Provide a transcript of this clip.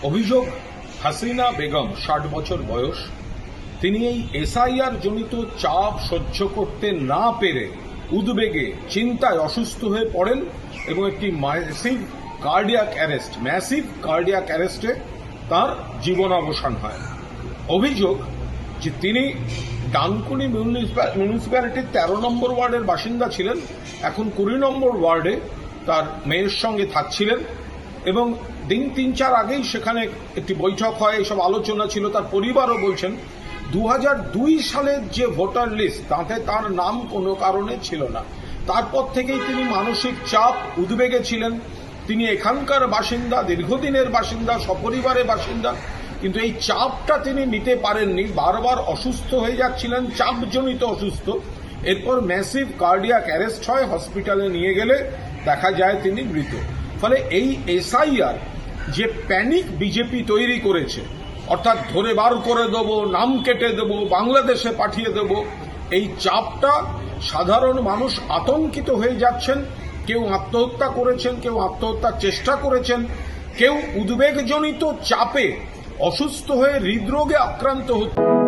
অভিযোগ হাসিনা বেগম 60 বছর বয়স, তিনি এই এসআইআর জনিত চাপ সহ্য করতে না পেরে উদ্বেগে চিন্তায় অসুস্থ হয়ে পড়েন এবং একটি ম্যাসিভ কার্ডিয়াক অ্যারেস্টে তার জীবনাবসান হয়। অভিযোগ যে তিনি ডানকুনি মিউনিসিপ্যালিটির 13 নম্বর ওয়ার্ডের বাসিন্দা ছিলেন, এখন 20 নম্বর ওয়ার্ডে তার মেয়ের সঙ্গে থাকছিলেন এবং দিন 3-4 আগেই সেখানে একটি বৈঠক হয়, এসব আলোচনা ছিল। তার পরিবারও বলছেন 2002 সালের যে ভোটার লিস্ট তাতে তার নাম কোনো কারণে ছিল না। তারপর থেকেই তিনি মানসিক চাপ, উদ্বেগে ছিলেন। তিনি এখানকার বাসিন্দা, দীর্ঘদিনের বাসিন্দা, সপরিবারের বাসিন্দা, কিন্তু এই চাপটা তিনি নিতে পারেননি, বারবার অসুস্থ হয়ে যাচ্ছিলেন, চাপজনিত অসুস্থ। এরপর ম্যাসিভ কার্ডিয়াক অ্যারেস্ট হয়, হসপিটালে নিয়ে গেলে দেখা যায় তিনি মৃত। ফলে এই এসআইআর যে প্যানিক বিজেপি তৈরি করেছে, অর্থাৎ ধরে বার করে দেব, নাম কেটে দেব, বাংলাদেশে পাঠিয়ে দেব, এই চাপটা সাধারণ মানুষ আতঙ্কিত হয়ে যাচ্ছেন। কেউ আত্মহত্যা করেছেন, কেউ আত্মহত্যার চেষ্টা করেছেন, কেউ উদ্বেগজনিত চাপে অসুস্থ হয়ে হৃদরোগে আক্রান্ত হচ্ছে।